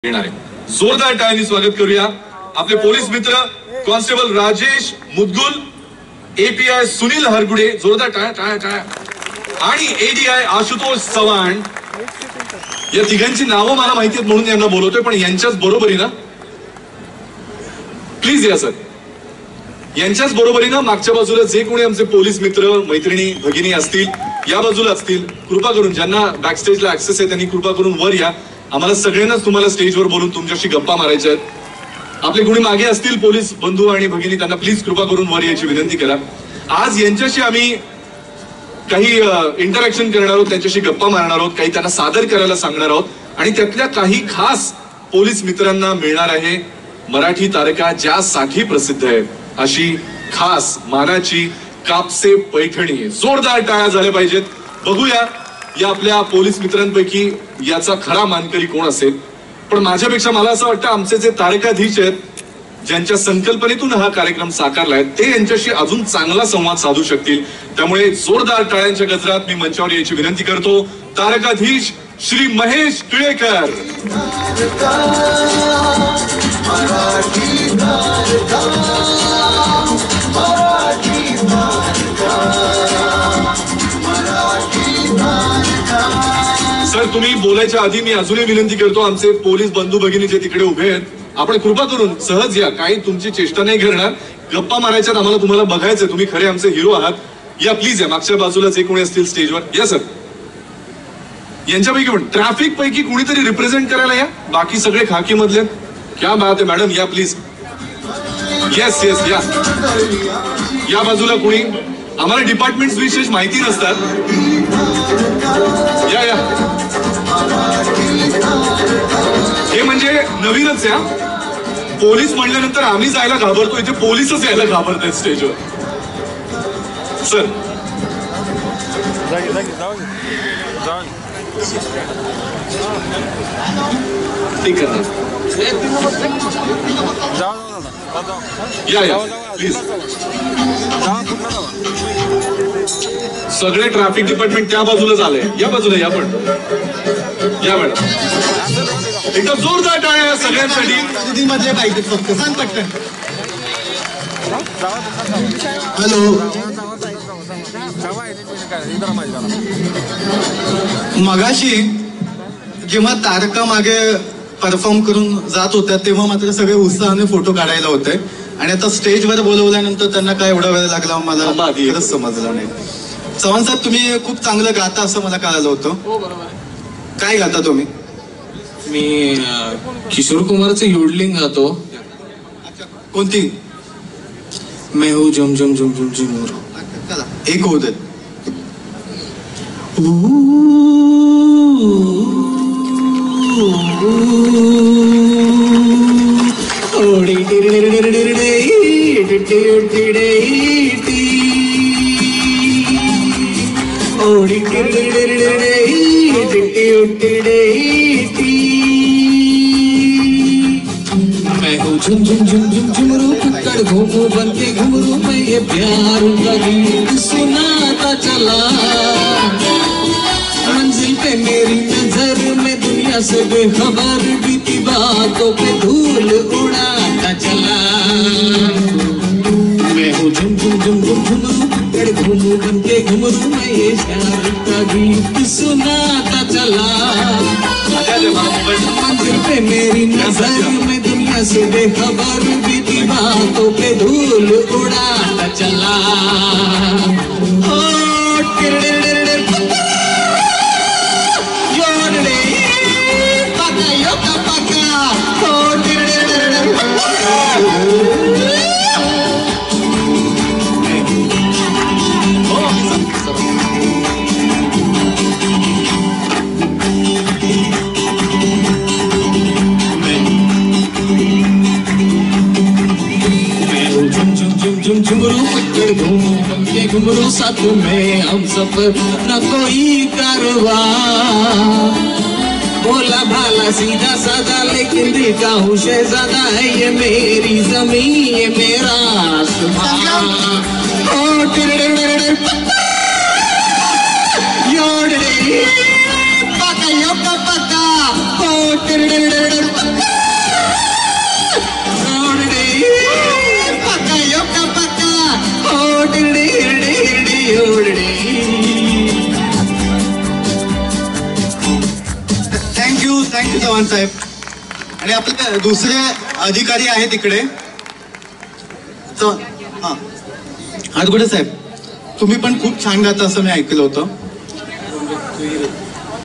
येणार आहे. जोरदार टाळ्यांनी स्वागत करूया आपले पोलीस मित्र कॉन्स्टेबल राजेश मुदगुल, एपीआय सुनील हरगुडे, जोरदार टाळ्या टाळ्या टाळ्या, आणि एडीआय आशुतोष चव्हाण. या तिघांची नावं मला माहिती आहेत म्हणून यांना बोलवतोय, पण यांच्याच बरोबरीनं प्लीज या सर, यांच्याच बरोबरीनं मागच्या बाजूला जे कोणी आमचे पोलीस मित्र मैत्रिणी भगिनी असतील, या बाजूला असतील, कृपा करून ज्यांना बॅकस्टेजला ऍक्सेस आहे त्यांनी कृपा करून वर या. आम्हाला सगळ्यांनाच तुम्हाला स्टेजवर बोलून तुमच्याशी गप्पा मारायच्या आहेत. आपले कोणी मागे असतील पोलीस बंधू आणि भगिनी, त्यांना प्लीज कृपा करून वर यायची विनंती करा. आज यांच्याशी आम्ही काही इंटरॅक्शन करणार आहोत, त्यांच्याशी गप्पा मारणार आहोत, काही त्यांना सादर करायला सांगणार आहोत, आणि त्यातल्या काही खास पोलीस मित्रांना मिळणार आहे मराठी तारका ज्यासाठी प्रसिद्ध आहे अशी खास मानाची कापसे पैठणी. जोरदार टाळ्या झाल्या पाहिजेत. बघूया या आपल्या पोलीस मित्रांपैकी याचा खरा मानकरी कोण असेल. पण माझ्यापेक्षा मला असं वाटतं आमचे जे तारकाधीश आहेत, ज्यांच्या संकल्पनेतून हा कार्यक्रम साकारलाय, ते यांच्याशी अजून चांगला संवाद साधू शकतील. त्यामुळे जोरदार टाळ्यांच्या गजरात मी मंचावर यायची विनंती करतो. तारकाधीश श्री महेश टिळेकर. सर, तुम्ही बोलायच्या आधी मी अजूनही विनंती करतो, आमचे पोलीस बंधू भगिनी जे तिकडे उभे आहेत, आपण कृपा करून सहज या. काही तुमची चेष्टा नाही करणार, गप्पा मारायच्यात, आम्हाला तुम्हाला बघायचं, तुम्ही खरे आमचे हिरो आहात. या प्लीज या. मागच्या बाजूला जे कोणी असतील स्टेजवर या सर. यांच्यापैकी पण ट्रॅफिक पैकी कुणीतरी रिप्रेझेंट करायला या. बाकी सगळे खाकी मधले. क्या बात आहे मॅडम, या प्लीज. येस येस या. या बाजूला कुणी, आम्हाला डिपार्टमेंट विशेष माहिती नसतात. या या. हे म्हणजे नवीनच या. पोलीस म्हणल्यानंतर आम्ही जायला घाबरतो, इथे पोलीसच यायला घाबरत आहेत स्टेजवर. सर ठीक आहे, या या प्लीज. सगळे ट्रॅफिक डिपार्टमेंट त्या बाजूला झालंय. या बाजूला या. पण या मॅडम, एकदम जोरदार टाळ्या सगळ्यांसाठी. मधले पाहिजे फक्त सांग पटकन. हॅलो, मगाशी जेव्हा तारका मागे परफॉर्म करून जात होत्या तेव्हा मात्र सगळे उत्साहाने फोटो काढायला होते, आणि आता स्टेजवर बोलवल्यानंतर त्यांना काय एवढा वेळ लागला मला खरंच समजलं नाही. चव्हाण साहेब, तुम्ही खूप चांगलं गाता असं मला कळालं होतं. हो बरोबर. काय गाता तुम्ही? मी किशोर कुमारचं योडलिंग गातो. कोणती? मैं हूँ झुम झुम झुम झुम झुम. चला एक होऊ देत. मैं हूँ झुम झुम झुम झुम झुमरू, कुक्कड़ घूमू बन के घुमरू, मैं ये प्यार का गीत सुनाता चला. मंजिल पे मेरी नजर में दुनिया से बेखबर, बीती बातों पे धूल उड़ाता चला. मैं हूँ झुम झुम झुम झुम झुमरू, कुक्कड़ घूमू बन के घुमरू, मैं ये प्यार का गीत सुनाता चला. मंजिल पे मेरी नजर में दुनिया से बेखबर, बीती बातों पे धूल उड़ाता चला. घुमरू साथ में हम सफर न कोई कारवा. बोला भाला सीधा साधा लेकिन दिल का हूँ शहजादा है. ये मेरी जमीन, ये मेरा आसमां. टिरडिरडिरडिर. पक्का योगा पक्का. हो टिरडी हिरडी हिरडी ओरडी. थँक्यू चव्हाण साहेब. आणि आपले दुसरे अधिकारी आहेत इकडे. हा आरगुडे साहेब, तुम्ही पण खूप छान गाता असं मी ऐकलं होतं.